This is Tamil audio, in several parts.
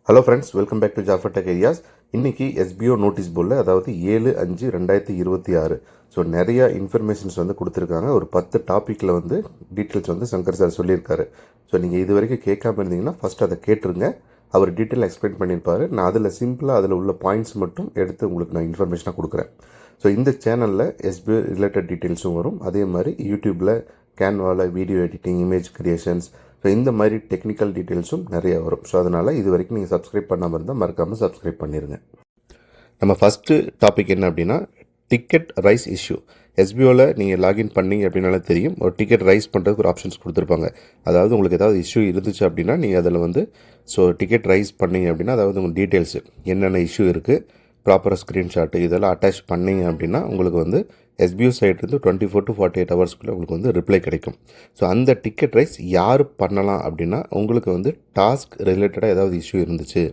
Hello friends, welcome back to Jafar tech areas. இன்றைக்கி எஸ்பிஓ நோட்டீஸ் போர்டில், அதாவது 7/5/2026 ஸோ நிறையா இன்ஃபர்மேஷன்ஸ் வந்து கொடுத்துருக்காங்க. ஒரு 10 டாப்பிக்கில் வந்து டீட்டெயில்ஸ் வந்து சங்கர் சார் சொல்லியிருக்காரு. ஸோ நீங்கள் இது வரைக்கும் கேட்காம இருந்தீங்கன்னா ஃபஸ்ட் அதை கேட்டுருங்க. அவர் டீட்டெயில் எக்ஸ்பிளைன் பண்ணியிருப்பார். நான் அதில் சிம்பிளாக அதில் உள்ள பாயிண்ட்ஸ் மட்டும் எடுத்து உங்களுக்கு நான் இன்ஃபர்மேஷனாக கொடுக்குறேன். ஸோ இந்த சேனலில் எஸ்பிஓ ரிலேட்டட் டீட்டெயில்ஸும் வரும். அதே மாதிரி யூடியூப்பில் கேன்வாவில் video editing, image creations, so இந்த மாதிரி டெக்னிக்கல் டீட்டெயில்ஸும் நிறைய வரும். ஸோ அதனால் இது வரைக்கும் நீங்கள் சப்ஸ்கிரைப் பண்ணாமல் இருந்தால் மறக்காமல் சப்ஸ்கிரைப் பண்ணிடுங்க. நம்ம ஃபஸ்ட்டு டாபிக் என்ன அப்படின்னா, டிக்கெட் ரைஸ் இஷ்யூ. எஸ்பிஓவில் நீங்கள் லாகின் பண்ணிங்க அப்படின்னாலே தெரியும், ஒரு டிக்கெட் ரைஸ் பண்ணுறதுக்கு ஒரு ஆப்ஷன்ஸ் கொடுத்துருப்பாங்க. அதாவது உங்களுக்கு ஏதாவது இஷ்யூ இருந்துச்சு அப்படின்னா நீங்கள் அதில் வந்து டிக்கெட் ரைஸ் பண்ணிங்க அப்படின்னா, அதாவது உங்கள் டீட்டெயில்ஸு என்னென்ன இஷ்யூ இருக்குது, ப்ராப்பராக ஸ்க்ரீன்ஷாட்டு இதெல்லாம் அட்டாச் பண்ணிங்க அப்படின்னா உங்களுக்கு வந்து எஸ்பிஓ சைட்லேருந்து 24 to 48 ஹவர்ஸ்க்குள்ளே உங்களுக்கு வந்து ரிப்ளை கிடைக்கும். ஸோ அந்த டிக்கெட் ரைஸ் யார் பண்ணலாம் அப்படின்னா, உங்களுக்கு வந்து டாஸ்க் ரிலேட்டடாக ஏதாவது இஷ்யூ இருந்துச்சு,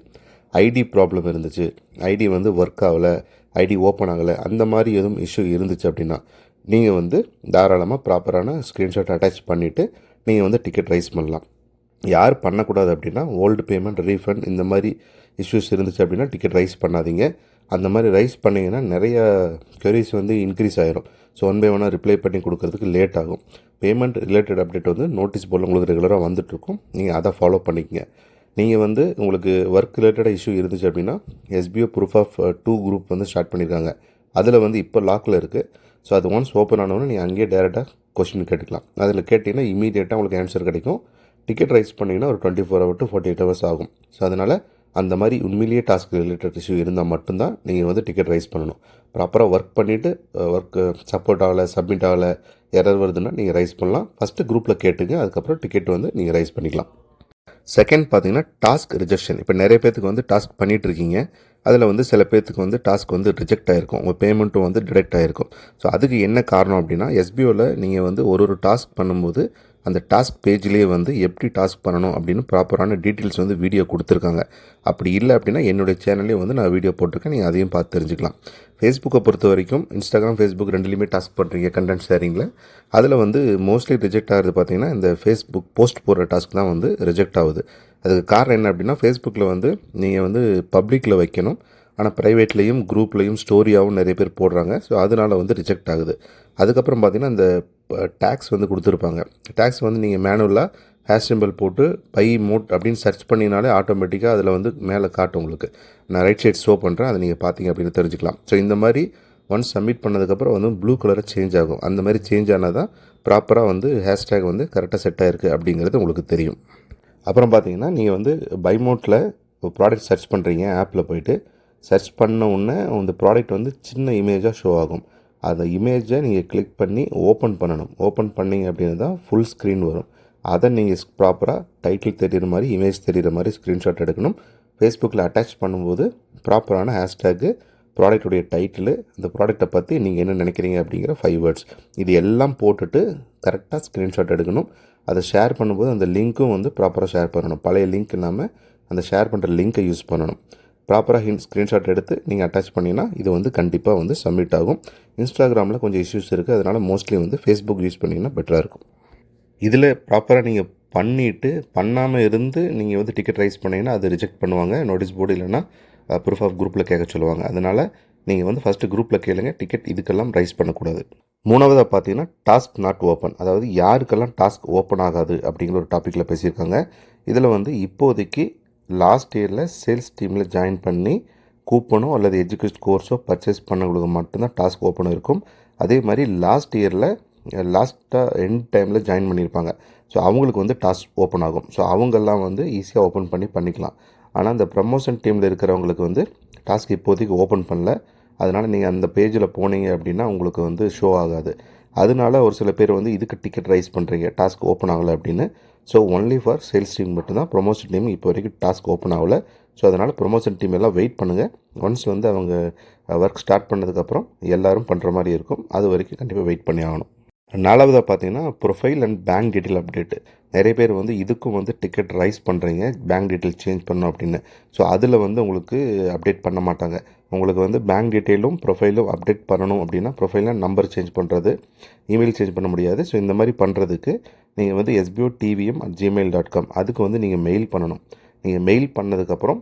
ஐடி ப்ராப்ளம் இருந்துச்சு, ஐடி வந்து ஒர்க் ஆகலை, ஐடி ஓப்பன் ஆகலை, அந்த மாதிரி எதுவும் இஷ்யூ இருந்துச்சு அப்படின்னா நீங்கள் வந்து தாராளமாக ப்ராப்பரான ஸ்க்ரீன்ஷாட் அட்டாச் பண்ணிவிட்டு நீங்கள் வந்து டிக்கெட் ரைஸ் பண்ணலாம். யார் பண்ணக்கூடாது அப்படின்னா, ஓல்டு பேமெண்ட், ரீஃபண்ட் இந்த மாதிரி இஷ்யூஸ் இருந்துச்சு அப்படின்னா டிக்கெட் ரைஸ் பண்ணாதீங்க. அந்த மாதிரி ரைஸ் பண்ணிங்கன்னா நிறைய queries வந்து இன்க்ரீஸ் ஆகிரும். ஸோ ஒன் பை ஒன்னாக ரிப்ளை பண்ணி கொடுக்கறதுக்கு லேட் ஆகும். பேமெண்ட் ரிலேட்டட் அப்டேட் வந்து நோட்டீஸ் போர்டில் உங்களுக்கு ரெகுலராக வந்துட்டுருக்கும். நீங்கள் அதை ஃபாலோ பண்ணிக்கங்க. நீங்கள் வந்து உங்களுக்கு ஒர்க் ரிலேட்டடாக இஷ்யூ இருந்துச்சு அப்படின்னா எஸ்பிஓ ப்ரூஃப் ஆஃப் 2 குரூப் வந்து ஸ்டார்ட் பண்ணியிருக்காங்க. அதில் வந்து இப்போ லாக்கில் இருக்குது. ஸோ அது ஒன்ஸ் ஓப்பன் ஆனவொன்னே நீங்கள் அங்கேயே டேரெக்டாக கொஸ்டின் கேட்டுக்கலாம். அதில் கேட்டிங்கன்னா இமீடியட்டாக உங்களுக்கு ஆன்சர் கிடைக்கும். டிக்கெட் ரைஸ் பண்ணிங்கன்னா ஒரு 24 hour to 48 hours ஆகும். ஸோ அதனால் அந்த மாதிரி உண்மையிலேயே டாஸ்க் ரிலேட்டட் இஷ்யூ இருந்தால் மட்டும்தான் நீங்கள் வந்து டிக்கெட் ரைஸ் பண்ணணும். ப்ராப்பராக ஒர்க் பண்ணிவிட்டு ஒர்க்கு சப்போர்ட் ஆகலை, சப்மிட் ஆகலை, எரர் வருதுன்னா நீங்கள் ரைஸ் பண்ணலாம். ஃபஸ்ட்டு குரூப்பில் கேட்டுங்க, அதுக்கப்புறம் டிக்கெட் வந்து நீங்கள் ரைஸ் பண்ணிக்கலாம். செகண்ட் பார்த்தீங்கன்னா டாஸ்க் ரிஜெக்ஷன். இப்போ நிறைய பேர்த்துக்கு வந்து டாஸ்க் பண்ணிகிட்டு இருக்கீங்க, அதில் வந்து சில பேர்த்துக்கு வந்து டாஸ்க் வந்து ரிஜெக்ட் ஆகிருக்கும், உங்கள் பேமெண்ட்டும் வந்து டிடெக்ட் ஆகிருக்கும். ஸோ அதுக்கு என்ன காரணம் அப்படின்னா, எஸ்பிஓவில் நீங்கள் வந்து ஒரு டாஸ்க் பண்ணும்போது அந்த டாஸ்க் பேஜ்லேயே வந்து எப்படி டாஸ்க் பண்ணணும் அப்படின்னு ப்ராப்பரான டீட்டெயில்ஸ் வந்து வீடியோ கொடுத்துருக்காங்க. அப்படி இல்லை அப்படின்னா என்னுடைய சேனல்லே வந்து நான் வீடியோ போட்டிருக்கேன், நீங்கள் அதையும் பார்த்து தெரிஞ்சுக்கலாம். ஃபேஸ்புக்கை பொறுத்த வரைக்கும் இன்ஸ்டாகிராம், ஃபேஸ்புக் ரெண்டுலேயுமே டாஸ்க் பண்ணுறீங்க கண்டென்ட் ஷேரிங்கில். அதில் வந்து மோஸ்ட்லி ரிஜெக்ட் ஆகிறது பார்த்தீங்கன்னா இந்த ஃபேஸ்புக் போஸ்ட் போடுற டாஸ்க் தான் வந்து ரிஜெக்ட் ஆகுது. அதுக்கு காரணம் என்ன அப்படின்னா, ஃபேஸ்புக்கில் வந்து நீங்கள் வந்து பப்ளிக்கில் வைக்கணும், ஆனால் ப்ரைவேட்லேயும் குரூப்லேயும் ஸ்டோரியாகவும் நிறைய பேர் போடுறாங்க. ஸோ அதனால் வந்து ரிஜெக்ட் ஆகுது. அதுக்கப்புறம் பார்த்திங்கன்னா இந்த டேக்ஸ் வந்து கொடுத்துருப்பாங்க. டேக்ஸ் வந்து நீங்கள் மேனுவலாக ஹேஷ் சிம்பிள் போட்டு பை மோட் அப்படின்னு சர்ச் பண்ணினாலே ஆட்டோமேட்டிக்காக அதில் வந்து மேலே காட்டும் உங்களுக்கு. நான் ரைட் சைட் ஷோ பண்ணுறேன், அதை நீங்கள் பார்த்தீங்க அப்படின்னு தெரிஞ்சுக்கலாம். ஸோ இந்த மாதிரி ஒன்ஸ் சப்மிட் பண்ணதுக்கப்புறம் வந்து ப்ளூ கலராக சேஞ்ச் ஆகும். அந்த மாதிரி சேஞ்ச் ஆனால் தான் ப்ராப்பராக வந்து ஹேஷ்டேக் வந்து கரெக்டாக செட் ஆகிருக்கு அப்படிங்கிறது உங்களுக்கு தெரியும். அப்புறம் பார்த்தீங்கன்னா நீங்கள் வந்து பை மோட்டில் ப்ராடக்ட் சர்ச் பண்ணுறீங்க, ஆப்பில் போய்ட்டு சர்ச் பண்ண உடனே அந்த ப்ராடக்ட் வந்து சின்ன இமேஜாக ஷோ ஆகும். அந்த இமேஜை நீங்கள் கிளிக் பண்ணி ஓப்பன் பண்ணணும். ஓப்பன் பண்ணிங்க அப்படின்னு தான் ஃபுல் ஸ்க்ரீன் வரும். அதை நீங்கள் ப்ராப்பராக டைட்டில் தெரிகிற மாதிரி, இமேஜ் தெரிகிற மாதிரி ஸ்க்ரீன்ஷாட் எடுக்கணும். ஃபேஸ்புக்கில் அட்டாச் பண்ணும்போது ப்ராப்பரான ஹேஷ்டேக்கு, ப்ராடக்டுடைய டைட்டிலு, இந்த ப்ராடக்ட்டை பற்றி நீங்கள் என்ன நினைக்கிறீங்க அப்படிங்கிற 5 words இது எல்லாம் போட்டுட்டு கரெக்டாக ஸ்க்ரீன்ஷாட் எடுக்கணும். அதை ஷேர் பண்ணும்போது அந்த லிங்க்கும் வந்து ப்ராப்பராக ஷேர் பண்ணணும். பழைய லிங்க் இல்லாமல் அந்த ஷேர் பண்ணுற லிங்க்கை யூஸ் பண்ணணும். ப்ராப்பராக ஸ்க்ரீன்ஷாட் எடுத்து நீங்கள் அட்டாச் பண்ணிங்கன்னா இது வந்து கண்டிப்பாக வந்து சப்மிட் ஆகும். இன்ஸ்டாகிராமில் கொஞ்சம் இஷ்யூஸ் இருக்குது, அதனால் மோஸ்ட்லி வந்து ஃபேஸ்புக் யூஸ் பண்ணிங்கன்னா பெட்டராக இருக்கும். இதில் ப்ராப்பராக நீங்கள் பண்ணிவிட்டு பண்ணாமல் இருந்து நீங்கள் வந்து டிக்கெட் ரைஸ் பண்ணிங்கன்னா அது ரிஜெக்ட் பண்ணுவாங்க. நோட்டீஸ் போர்டு இல்லைனா ப்ரூஃப் ஆஃப் குரூப்பில் கேட்க சொல்லுவாங்க. அதனால் நீங்கள் வந்து ஃபஸ்ட்டு குரூப்பில் கேளுங்க, டிக்கெட் இதுக்கெல்லாம் ரைஸ் பண்ணக்கூடாது. மூணாவதாக பார்த்தீங்கன்னா டாஸ்க் நாட் ஓப்பன். அதாவது யாருக்கெல்லாம் டாஸ்க் ஓப்பன் ஆகாது அப்படிங்கிற ஒரு டாப்பிக்கில் பேசியிருக்காங்க. இதில் வந்து இப்போதைக்கு லாஸ்ட் இயரில் சேல்ஸ் டீமில் ஜாயின் பண்ணி கூப்பனோ அல்லது எஜுகேஷன் கோர்ஸோ பர்ச்சேஸ் பண்ணவங்களுக்கு மட்டும்தான் டாஸ்க் ஓப்பன் இருக்கும். அதே மாதிரி லாஸ்ட் இயரில் லாஸ்ட்டாக எண்ட் டைமில் ஜாயின் பண்ணியிருப்பாங்க. ஸோ அவங்களுக்கு வந்து டாஸ்க் ஓப்பன் ஆகும். ஸோ அவங்கெல்லாம் வந்து ஈஸியாக ஓப்பன் பண்ணிக்கலாம். ஆனால் இந்த ப்ரமோஷன் டீமில் இருக்கிறவங்களுக்கு வந்து டாஸ்க் இப்போதைக்கு ஓப்பன் பண்ணல. அதனால் நீங்கள் அந்த பேஜில் போனீங்க அப்படின்னா உங்களுக்கு வந்து ஷோ ஆகாது. அதனால ஒரு சில பேர் வந்து இதுக்கு டிக்கெட் ரைஸ் பண்ணுறீங்க, டாஸ்க் ஓப்பன் ஆகலை அப்படின்னு. So only for sales team மட்டும்தான். ப்ரொமோஷன் டீம் இப்போ வரைக்கும் டாஸ்க் ஓப்பன் ஆகலை. ஸோ அதனால் ப்ரொமோஷன் டீம் எல்லாம் வெயிட் பண்ணுங்கள். ஒன்ஸ் வந்து அவங்க ஒர்க் ஸ்டார்ட் பண்ணதுக்கப்புறம் எல்லோரும் பண்ணுற மாதிரி இருக்கும். அது வரைக்கும் கண்டிப்பாக வெயிட் பண்ணி ஆகணும். நாலாவதாக பார்த்தீங்கன்னா profile and bank detail update. நிறைய பேர் வந்து இதுக்கும் வந்து டிக்கெட் ரைஸ் பண்ணுறீங்க, பேங்க் டீட்டெயில் சேஞ்ச் பண்ணணும் அப்படின்னு. ஸோ அதில் வந்து உங்களுக்கு அப்டேட் பண்ண மாட்டாங்க. உங்களுக்கு வந்து பேங்க் டீட்டெயிலும் ப்ரொஃபைலும் அப்டேட் பண்ணணும் அப்படின்னா, ப்ரொஃபைலில் நம்பர் சேஞ்ச் பண்ணுறது, இமெயில் சேஞ்ச் பண்ண முடியாது. ஸோ இந்த மாதிரி பண்ணுறதுக்கு நீங்கள் வந்து sbo tvm@gmail.com அதுக்கு வந்து நீங்கள் மெயில் பண்ணணும். நீங்கள் மெயில் பண்ணதுக்கப்புறம்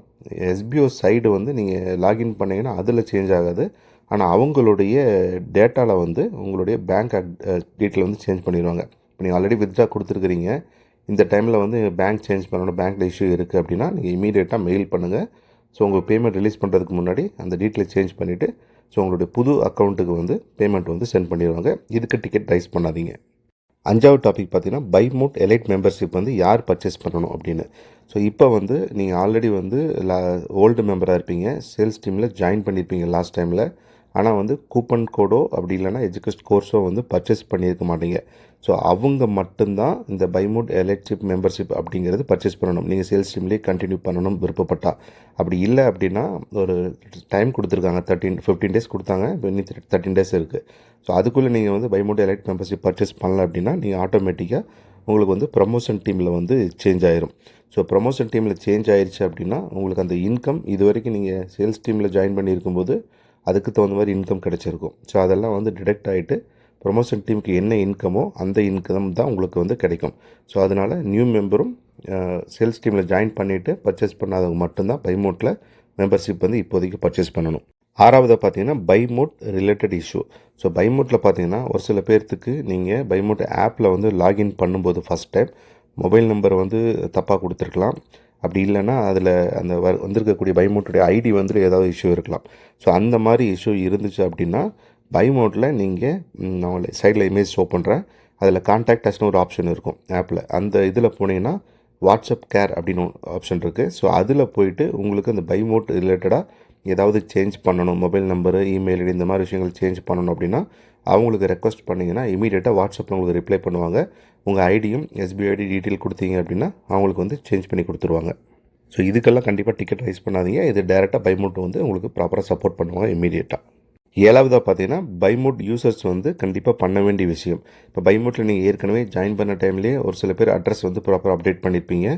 எஸ்பிஓ சைடு வந்து நீங்கள் லாகின் பண்ணிங்கன்னா அதில் சேஞ்ச் ஆகாது. ஆனால் அவங்களுடைய டேட்டாவில் வந்து உங்களுடைய பேங்க் டீட்டெயில் வந்து சேஞ்ச் பண்ணிடுவாங்க. இப்போ நீங்கள் ஆல்ரெடி வித்ட்ரா கொடுத்துருக்குறீங்க, இந்த டைமில் வந்து பேங்க் சேஞ்ச் பண்ணணும், பேங்க்கில் இஷ்யூ இருக்குது அப்படின்னா நீங்கள் இமீடியட்டாக மெயில் பண்ணுங்கள். ஸோ உங்கள் பேமெண்ட் ரிலீஸ் பண்ணுறதுக்கு முன்னாடி அந்த டீட்டெயிலை சேஞ்ச் பண்ணிவிட்டு ஸோ உங்களுடைய புது அக்கௌண்ட்டுக்கு வந்து பேமெண்ட் வந்து சென்ட் பண்ணிடுவாங்க. இதுக்கு டிக்கெட் ரைஸ் பண்ணாதீங்க. 5வது டாபிக் பார்த்தீங்கன்னா பைமோட் எலைட் மெம்பர்ஷிப் வந்து யார் பர்ச்சேஸ் பண்ணணும் அப்படின்னு. ஸோ இப்போ வந்து நீங்கள் ஆல்ரெடி வந்து ஓல்டு மெம்பராக இருப்பீங்க, சேல்ஸ் டீமில் ஜாயின் பண்ணியிருப்பீங்க லாஸ்ட் டைமில். ஆனால் வந்து கூப்பன் கோடோ அப்படி இல்லைனா எஜுகேஷன் கோர்ஸோ வந்து பர்ச்சேஸ் பண்ணியிருக்க மாட்டீங்க. ஸோ அவங்க மட்டும்தான் இந்த பைமோட் எலைட்ஷிப் மெம்பர்ஷிப் அப்படிங்கிறது பர்ச்சேஸ் பண்ணணும். நீங்கள் சேல்ஸ் டீம்லேயே கண்டினியூ பண்ணணும் விருப்பப்பட்டா. அப்படி இல்லை அப்படின்னா ஒரு டைம் கொடுத்துருக்காங்க, 15 டேஸ் கொடுத்தாங்க, இப்போ இன்னும் 13 டேஸ் இருக்குது. ஸோ அதுக்குள்ளே நீங்கள் வந்து பைமோட் எலைட் மெம்பர்ஷிப் பர்ச்சேஸ் பண்ணல அப்படின்னா நீங்கள் ஆட்டோமேட்டிக்காக உங்களுக்கு வந்து ப்ரமோஷன் டீமில் வந்து சேஞ்ச் ஆயிரும். ஸோ ப்ரமோஷன் டீமில் சேஞ்ச் ஆயிடுச்சு அப்படின்னா உங்களுக்கு அந்த இன்கம் இது வரைக்கும் நீங்கள் சேல்ஸ் டீமில் ஜாயின் பண்ணியிருக்கும்போது அதுக்கு தகுந்த மாதிரி இன்கம் கிடச்சிருக்கும். ஸோ அதெல்லாம் வந்து டிடெக்ட் ஆகிட்டு ப்ரொமோஷன் டீமுக்கு என்ன இன்கமோ அந்த இன்கம் தான் உங்களுக்கு வந்து கிடைக்கும். ஸோ அதனால் நியூ மெம்பரும் சேல்ஸ் டீமில் ஜாயின் பண்ணிவிட்டு பர்ச்சேஸ் பண்ணாதவங்க மட்டும்தான் பைமோட்டில் மெம்பர்ஷிப் வந்து இப்போதைக்கு பர்ச்சேஸ் பண்ணணும். 6வது பார்த்தீங்கன்னா பைமோட் ரிலேட்டட் இஷ்யூ. ஸோ பைமோட்டில் பார்த்தீங்கன்னா ஒரு சில பேர்த்துக்கு நீங்கள் பைமோட் ஆப்பில் வந்து லாகின் பண்ணும்போது ஃபஸ்ட் டைம் மொபைல் நம்பரை வந்து தப்பாக கொடுத்துருக்கலாம். அப்படி இல்லைன்னா அதில் அந்த வந்திருக்கக்கூடிய பைமோட்டுடைய ஐடி வந்து ஏதாவது இஷ்யூ இருக்கலாம். ஸோ அந்த மாதிரி இஷ்யூ இருந்துச்சு அப்படின்னா பைமோட்டில் நீங்கள் நான் சைடில் இமேஜ் ஷோ பண்ணுறேன், அதில் கான்டாக்ட் அஸ்னு ஒரு ஆப்ஷன் இருக்கும் ஆப்பில். அந்த இதில் போனீங்கன்னா வாட்ஸ்அப் கேர் அப்படின்னு ஆப்ஷன் இருக்குது. ஸோ அதில் போயிட்டு உங்களுக்கு அந்த பைமோட் ரிலேட்டடாக ஏதாவது சேஞ்ச் பண்ணணும், மொபைல் நம்பரு, இமெயில் ஐடி இந்த மாதிரி விஷயங்கள் சேஞ்ச் பண்ணணும் அப்படின்னா அவங்களுக்கு ரெக்வஸ்ட் பண்ணிங்கன்னா இமீடியட்டாக வாட்ஸ்அப்பில் உங்களுக்கு ரிப்ளை பண்ணுவாங்க. உங்கள் ஐடியும் எஸ்பிஐ ஐடி டீட்டெயில் கொடுத்தீங்க அப்படின்னா அவங்களுக்கு வந்து சேஞ்ச் பண்ணி கொடுத்துருவாங்க. ஸோ இதுக்கெல்லாம் கண்டிப்பாக டிக்கெட் ரைஸ் பண்ணாதீங்க. இது டேரெக்டாக பைமோட் வந்து உங்களுக்கு ப்ராப்பராக சப்போர்ட் பண்ணுவாங்க இமீடியட்டாக. 7வதாக பார்த்தீங்கன்னா பைமோட் யூசர்ஸ் வந்து கண்டிப்பாக பண்ண வேண்டிய விஷயம். இப்போ பைமோட்டில் நீங்கள் ஏற்கனவே ஜாயின் பண்ண டைம்லேயே ஒரு சில பேர் அட்ரஸ் வந்து ப்ராப்பராக அப்டேட் பண்ணியிருப்பீங்க,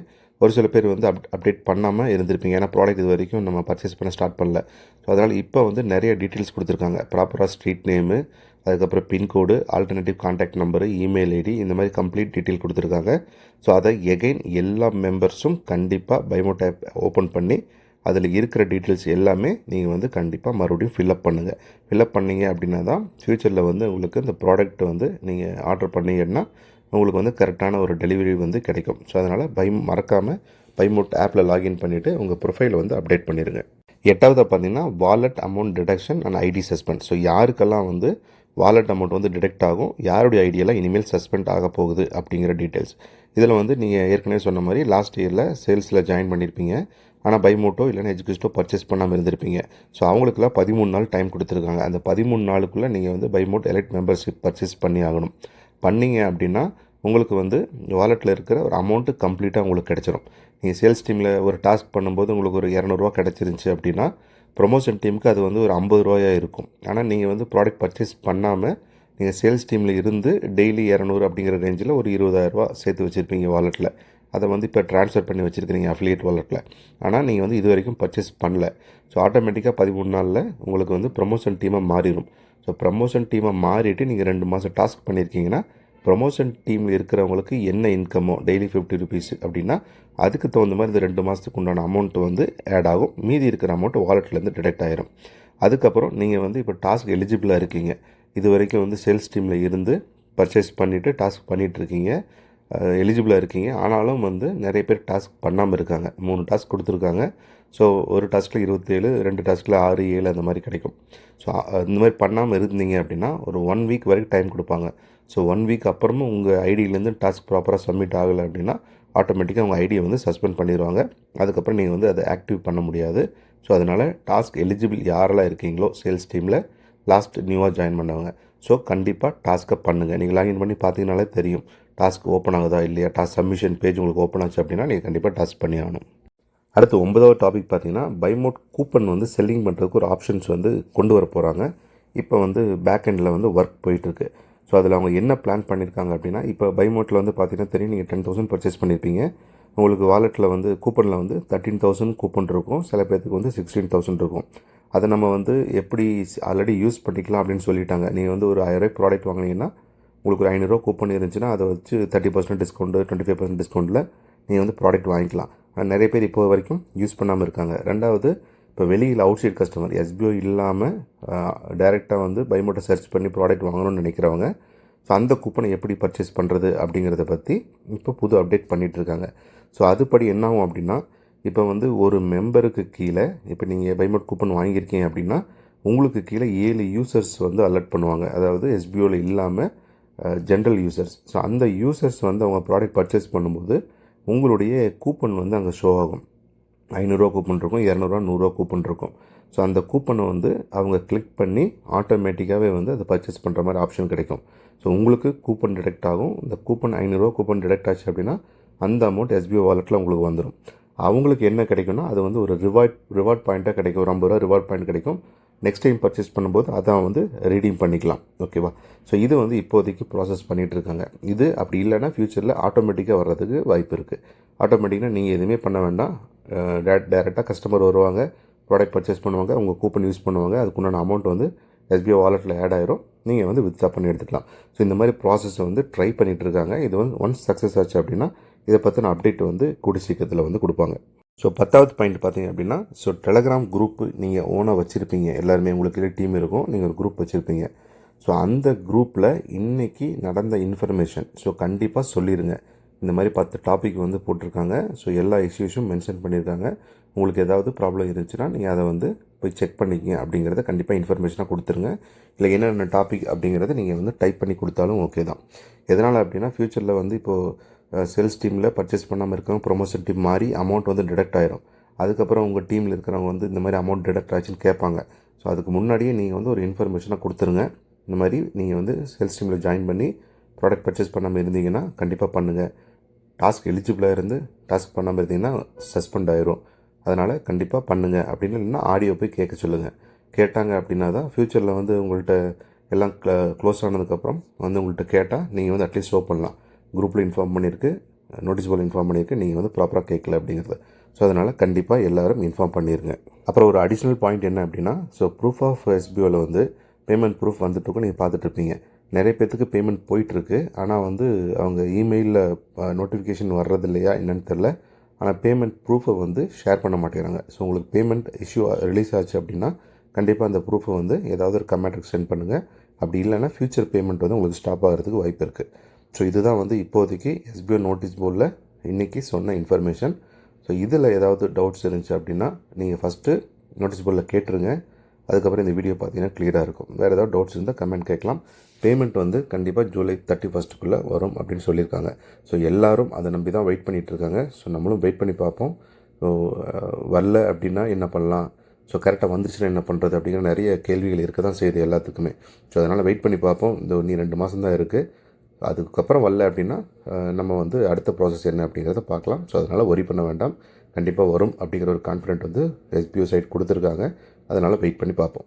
ஒரு சில பேர் வந்து அப்டேட் பண்ணாமல் இருந்திருப்பீங்க. ஏன்னா ப்ராடக்ட் இது வரைக்கும் நம்ம பர்ச்சேஸ் பண்ண ஸ்டார்ட் பண்ணல. ஸோ அதனால் இப்போ வந்து நிறைய டீட்டெயில்ஸ் கொடுத்துருக்காங்க. ப்ராப்பராக ஸ்ட்ரீட் நேமு, அதுக்கப்புறம் pincode, alternative contact number, email ID இந்த மாதிரி கம்ப்ளீட் டீட்டெயில் கொடுத்துருக்காங்க. ஸோ அதை எகைன் எல்லா மெம்பர்ஸும் கண்டிப்பாக பைமோட் ஆப் ஓப்பன் பண்ணி அதில் இருக்கிற டீட்டெயில்ஸ் எல்லாமே நீங்கள் வந்து கண்டிப்பாக மறுபடியும் ஃபில்அப் பண்ணுங்கள். ஃபில்அப் பண்ணிங்க அப்படின்னா தான் ஃப்யூச்சரில் வந்து உங்களுக்கு இந்த ப்ராடக்ட் வந்து நீங்கள் ஆர்டர் பண்ணிங்கன்னா உங்களுக்கு வந்து கரெக்டான ஒரு டெலிவரி வந்து கிடைக்கும். ஸோ அதனால் மறக்காமல் பைமோட் ஆப்பில் லாகின் பண்ணிவிட்டு உங்கள் ப்ரொஃபைலை வந்து அப்டேட் பண்ணிடுங்க. 8வது பார்த்தீங்கன்னா wallet amount deduction and ID suspend. So யாருக்கெல்லாம் வந்து வாலெட் அமௌண்ட் வந்து டிடெக்ட் ஆகும், யாருடைய ஐடியெல்லாம் இனிமேல் சஸ்பெண்ட் ஆக போகுது அப்படிங்கிற டீட்டெயில்ஸ். இதில் வந்து நீங்கள் ஏற்கனவே சொன்ன மாதிரி லாஸ்ட் இயரில் சேல்ஸில் ஜாயின் பண்ணியிருப்பீங்க, ஆனால் பைமோட்டோ இல்லைனா எஜுகேஷனோ பர்ச்சேஸ் பண்ணாமல் இருந்திருப்பீங்க. ஸோ அவங்களுக்குலாம் 13 நாள் டைம் கொடுத்துருக்காங்க. அந்த 13 நாளுக்குள்ளே நீங்கள் வந்து பைமோட் எலைட் மெம்பர்ஷிப் பர்ச்சேஸ் பண்ணி ஆகணும். பண்ணிங்க அப்படின்னா உங்களுக்கு வந்து வாலெட்டில் இருக்கிற ஒரு அமௌண்ட்டு கம்ப்ளீட்டாக உங்களுக்கு கிடச்சிரும். நீங்கள் சேல்ஸ் டீமில் ஒரு டாஸ்க் பண்ணும்போது உங்களுக்கு ஒரு 200 கிடச்சிருந்துச்சி அப்படின்னா ப்ரொமோஷன் டீமுக்கு அது வந்து ஒரு 50 இருக்கும். ஆனால் நீங்கள் வந்து ப்ராடக்ட் பர்ச்சேஸ் பண்ணாமல் நீங்கள் சேல்ஸ் டீமில் இருந்து டெய்லி 200 அப்படிங்கிற ரேஞ்சில் ஒரு 20,000 சேர்த்து வச்சுருப்பீங்க வாலெட்டில். அதை வந்து இப்போ ட்ரான்ஸ்ஃபர் பண்ணி வச்சுருக்கிறீங்க அஃபிலியேட் வாலெட்டில். ஆனால் நீங்கள் வந்து இது வரைக்கும் பர்ச்சேஸ் பண்ணல. ஸோ ஆட்டோமேட்டிக்காக 13 நாளில் உங்களுக்கு வந்து ப்ரொமோஷன் டீமாக மாறிடும். ஸோ ப்ரமோஷன் டீமை மாறிட்டு நீங்கள் 2 மாதம் டாஸ்க் பண்ணியிருக்கீங்கன்னா ப்ரொமோஷன் டீமில் இருக்கிறவங்களுக்கு என்ன இன்கமோ டெய்லி 50 ருபீஸ் அப்படின்னா அதுக்கு தகுந்த மாதிரி இந்த 2 மாதத்துக்கு உண்டான அமௌண்ட் வந்து ஆட் ஆகும். மீதி இருக்கிற அமௌண்ட் வாலெட்லேருந்து டிடெக்ட் ஆயிரும். அதுக்கப்புறம் நீங்கள் வந்து இப்போ டாஸ்க் எலிஜிபிளாக இருக்கீங்க. இது வரைக்கும் வந்து சேல்ஸ் டீமில் இருந்து பர்ச்சேஸ் பண்ணிவிட்டு டாஸ்க் பண்ணிகிட்ருக்கீங்க, எலிஜிபிளாக இருக்கீங்க. ஆனாலும் வந்து நிறைய பேர் டாஸ்க் பண்ணாமல் இருக்காங்க. 3 டாஸ்க் கொடுத்துருக்காங்க. ஸோ ஒரு டாஸ்கில் 27, 2 டாஸ்கில் 6, 7 அந்த மாதிரி கிடைக்கும். ஸோ இந்த மாதிரி பண்ணாமல் இருந்தீங்க அப்படின்னா ஒரு 1 வீக் வரைக்கும் டைம் கொடுப்பாங்க. ஸோ 1 வீக் அப்புறமும் உங்கள் ஐடியிலேருந்து டாஸ்க் ப்ராப்பராக சப்மிட் ஆகலை அப்படின்னா ஆட்டோமேட்டிக்காக உங்கள் ஐடியை வந்து சஸ்பெண்ட் பண்ணிடுவாங்க. அதுக்கப்புறம் நீங்கள் வந்து அதை ஆக்டிவ் பண்ண முடியாது. ஸோ அதனால் டாஸ்க் எலிஜிபிள் யாரெல்லாம் இருக்கீங்களோ சேல்ஸ் டீமில் லாஸ்ட் நியூவாக ஜாயின் பண்ணவங்க, ஸோ கண்டிப்பாக டாஸ்க்கை பண்ணுங்கள். நீங்கள் லாகின் பண்ணி பார்த்தீங்கனாலே தெரியும் டாஸ்க் ஓப்பன் ஆகுதா இல்லையா. டாஸ்க் சப்மிஷன் பேஜ் உங்களுக்கு ஓப்பன் ஆச்சு அப்படின்னா நீங்கள் கண்டிப்பாக டாஸ்க் பண்ணி ஆகணும். அடுத்து 9வது டாபிக் பார்த்தீங்கன்னா பைமோட் கூப்பன் வந்து செல்லிங் பண்ணுறதுக்கு ஒரு ஆப்ஷன்ஸ் வந்து கொண்டு வர போகிறாங்க. இப்போ வந்து பேக் எண்டில் வந்து ஒர்க் போயிட்டுருக்கு. ஸோ அதில் அவங்க என்ன பிளான் பண்ணியிருக்காங்க அப்படின்னா இப்போ பைமோட்டில் வந்து பார்த்தீங்கன்னா தெரியும், நீங்கள் 10,000 பர்ச்சேஸ் பண்ணியிருப்பீங்க. உங்களுக்கு வாலெட்டில் வந்து கூப்பனில் வந்து 13,000 கூப்பன் இருக்கும், சில பேர்த்துக்கு வந்து 16,000 இருக்கும். அதை நம்ம வந்து எப்படி ஆல்ரெடி யூஸ் பண்ணிக்கலாம் அப்படின்னு சொல்லிட்டாங்க. நீங்கள் வந்து ஒரு 1000 ப்ராடக்ட் வாங்கினீங்கன்னா உங்களுக்கு ஒரு 500 கூப்பன் இருந்துச்சுன்னா அதை வச்சு 30% டிஸ்கவுண்ட்டு 25% டிஸ்கவுண்ட்டில் நீங்கள் வந்து ப்ராடக்ட் வாங்கிக்கலாம். நிறைய பேர் இப்போ வரைக்கும் யூஸ் பண்ணாமல் இருக்காங்க. ரெண்டாவது, இப்போ வெளியில் அவுட் சைட் கஸ்டமர் எஸ்பிஓ இல்லாமல் டைரெக்டாக வந்து பைமோட்டை சர்ச் பண்ணி ப்ராடக்ட் வாங்கணும்னு நினைக்கிறவங்க, ஸோ அந்த கூப்பனை எப்படி பர்ச்சேஸ் பண்ணுறது அப்படிங்கிறத பற்றி இப்போ புது அப்டேட் பண்ணிகிட்ருக்காங்க. ஸோ அதுபடி என்ன ஆகும் அப்படின்னா, இப்போ வந்து ஒரு மெம்பருக்கு கீழே இப்போ நீங்கள் பைமோட் கூப்பன் வாங்கியிருக்கீங்க அப்படின்னா உங்களுக்கு கீழே 7 யூசர்ஸ் வந்து அலர்ட் பண்ணுவாங்க. அதாவது எஸ்பிஓவில் இல்லாமல் ஜென்ரல் யூசர்ஸ். ஸோ அந்த யூசர்ஸ் வந்து அவங்க ப்ராடக்ட் பர்ச்சேஸ் பண்ணும்போது உங்களுடைய கூப்பன் வந்து அங்கே ஷோ ஆகும். 500 கூப்பன் இருக்கும், 200, 100 கூப்பன் இருக்கும். ஸோ அந்த கூப்பனை வந்து அவங்க கிளிக் பண்ணி ஆட்டோமேட்டிக்காகவே வந்து அதை பர்ச்சேஸ் பண்ணுற மாதிரி ஆப்ஷன் கிடைக்கும். ஸோ உங்களுக்கு கூப்பன் டிடெக்ட் ஆகும். இந்த கூப்பன் 500 கூப்பன் டிடெக்ட் ஆச்சு அப்படின்னா அந்த அமௌண்ட் எஸ்பிஓ வாலெட்டில் உங்களுக்கு வந்துடும். அவங்களுக்கு என்ன கிடைக்கும்னா அது வந்து ஒரு ரிவார்ட் பாயிண்ட்டாக கிடைக்கும். ஒரு 50 ரூபா ரிவார்ட் பாயிண்ட் கிடைக்கும். நெக்ஸ்ட் டைம் பர்ச்சேஸ் பண்ணும்போது அதான் வந்து ரீடீம் பண்ணிக்கலாம். ஓகேவா? ஸோ இது வந்து இப்போதைக்கு ப்ராசஸ் பண்ணிகிட்டு இருக்காங்க. இது அப்படி இல்லைன்னா ஃப்யூச்சரில் ஆட்டோமேட்டிக்காக வர்றதுக்கு வாய்ப்பு இருக்குது. ஆட்டோமேட்டிக்காக நீங்கள் எதுவுமே பண்ண வேண்டாம். டேரெக்டாக கஸ்டமர் வருவாங்க, ப்ராடக்ட் பர்ச்சேஸ் பண்ணுவாங்க, உங்கள் கூப்பன் யூஸ் பண்ணுவாங்க, அதுக்குண்டான அமௌண்ட் வந்து எஸ்பிஓ வாலெட்டில் ஆட் ஆயிரும். நீங்கள் வந்து வித்ட்ரா பண்ணி எடுத்துக்கலாம். ஸோ இந்த மாதிரி ப்ராசஸை வந்து ட்ரை பண்ணிகிட்டு இருக்காங்க. இது வந்து ஒன்ஸ் சக்ஸஸ் ஆச்சு அப்படின்னா இதை பற்றின அப்டேட் வந்து கூடிய சீக்கிரத்தில் வந்து கொடுப்பாங்க. ஸோ 10வது பாயிண்ட் பார்த்தீங்க அப்படின்னா, ஸோ டெலகிராம் குரூப்பு நீங்கள் ஓனாக வச்சுருப்பீங்க. எல்லாருமே உங்களுக்கு டீம் இருக்கும், நீங்கள் ஒரு குரூப் வச்சுருப்பீங்க. ஸோ அந்த குரூப்பில் இன்றைக்கி நடந்த இன்ஃபர்மேஷன் ஸோ கண்டிப்பாக சொல்லிடுங்க. இந்த மாதிரி 10 டாபிக் வந்து போட்டிருக்காங்க. ஸோ எல்லா இஷ்யூஸும் மென்ஷன் பண்ணியிருக்காங்க. உங்களுக்கு ஏதாவது ப்ராப்ளம் இருந்துச்சுன்னா நீங்கள் அதை வந்து போய் செக் பண்ணிக்கிங்க அப்படிங்கிறத கண்டிப்பாக இன்ஃபர்மேஷனாக கொடுத்துருங்க. இல்லை என்னென்ன டாபிக் அப்படிங்கிறத நீங்கள் வந்து டைப் பண்ணி கொடுத்தாலும் ஓகே தான். எதனால் அப்படின்னா ஃப்யூச்சரில் வந்து இப்போது சேல்ஸ் டீமில் பர்ச்சேஸ் பண்ணாமல் இருக்கவங்க ப்ரொமோஷன் டீம் மாறி அமௌண்ட் வந்து டிடெக்ட் ஆயிரும். அதுக்கப்புறம் உங்கள் டீமில் இருக்கிறவங்க வந்து இந்த மாதிரி அமௌண்ட் டிடெக்ட் ஆச்சுன்னு கேட்பாங்க. ஸோ அதுக்கு முன்னாடியே நீங்கள் வந்து ஒரு இன்ஃபர்மேஷனாக கொடுத்துருங்க. இந்த மாதிரி நீங்கள் வந்து சேல்ஸ் டீமில் ஜாயின் பண்ணி ப்ராடக்ட் பர்ச்சேஸ் பண்ணாமல் இருந்தீங்கன்னா கண்டிப்பாக பண்ணுங்கள். டாஸ்க் எலிஜிபிளாக இருந்து டாஸ்க் பண்ணாமல் இருந்தீங்கன்னா சஸ்பெண்ட் ஆயிரும். அதனால் கண்டிப்பாக பண்ணுங்கள். அப்படின்னு இல்லைன்னா ஆடியோ போய் கேட்க சொல்லுங்கள். கேட்டாங்க அப்படின்னா தான் ஃப்யூச்சரில் வந்து உங்கள்கிட்ட எல்லாம் க்ளோஸ் ஆனதுக்கப்புறம் வந்து உங்கள்கிட்ட கேட்டால் நீங்கள் வந்து அட்லீஸ்ட் ஷோ பண்ணலாம். குரூப்பில் இன்ஃபார்ம் பண்ணியிருக்கு, நோட்டீஸ் போர்டில் இன்ஃபார்ம் பண்ணியிருக்கு, நீங்கள் வந்து ப்ராப்பராக கேட்கல அப்படிங்கிறது. ஸோ அதனால் கண்டிப்பாக எல்லோரும் இன்ஃபார்ம் பண்ணிடுங்க. அப்புறம் ஒரு அடிஷ்னல் பாயிண்ட் என்ன அப்படின்னா, ஸோ ப்ரூஃப் ஆஃப் எஸ்பிஓவில் வந்து பேமெண்ட் ப்ரூஃப் வந்துட்டுருக்கும். நீங்கள் பார்த்துட்ருப்பீங்க. நிறைய பேர்த்துக்கு பேமெண்ட் போயிட்டுருக்கு. ஆனால் வந்து அவங்க இமெயிலில் நோட்டிஃபிகேஷன் வர்றது இல்லையா என்னன்னு தெரில. ஆனால் பேமெண்ட் ப்ரூஃபை வந்து ஷேர் பண்ண மாட்டேங்கிறாங்க. ஸோ உங்களுக்கு பேமெண்ட் இஷ்யூ ரிலீஸ் ஆச்சு அப்படின்னா கண்டிப்பாக அந்த ப்ரூஃபை வந்து ஏதாவது ஒரு கமெண்ட்டுக்கு சென்ட் பண்ணுங்கள். அப்படி இல்லைன்னா ஃப்யூச்சர் பேமெண்ட் வந்து உங்களுக்கு ஸ்டாப் ஆகிறதுக்கு வாய்ப்பு இருக்குது. ஸோ இதுதான் வந்து இப்போதைக்கு எஸ்பிஓ நோட்டீஸ் போர்டில் இன்றைக்கி சொன்ன இன்ஃபர்மேஷன். ஸோ இதில் ஏதாவது டவுட்ஸ் இருந்துச்சு அப்படின்னா நீங்கள் ஃபஸ்ட்டு நோட்டீஸ் போர்டில் கேட்டுருங்க. அதுக்கப்புறம் இந்த வீடியோ பார்த்தீங்கன்னா கிளியராக இருக்கும். வேறு ஏதாவது டவுட்ஸ் இருந்தால் கமெண்ட் கேட்கலாம். பேமெண்ட் வந்து கண்டிப்பாக ஜூலை 31 வரும் அப்படின்னு சொல்லியிருக்காங்க. ஸோ எல்லோரும் அதை நம்பி தான் வெயிட் பண்ணிகிட்ருக்காங்க. ஸோ நம்மளும் வெயிட் பண்ணி பார்ப்போம். ஸோ வரல அப்படின்னா என்ன பண்ணலாம், ஸோ கரெக்டாக வந்துச்சுன்னா என்ன பண்ணுறது அப்படிங்கிற நிறைய கேள்விகள் இருக்க தான் செய்யுது எல்லாத்துக்குமே. ஸோ அதனால் வெயிட் பண்ணி பார்ப்போம். இந்த 2 மாதம் தான் இருக்குது. அதுக்கப்புறம் வரல அப்படின்னா நம்ம வந்து அடுத்த ப்ராசஸ் என்ன அப்படிங்கிறத பார்க்கலாம். ஸோ அதனால் ஒரி பண்ண வேண்டாம். கண்டிப்பாக வரும் அப்படிங்கிற ஒரு கான்ஃபிடென்ட் வந்து எஸ்பிஓ சைட் கொடுத்துருக்காங்க. அதனால் வெயிட் பண்ணி பார்ப்போம்.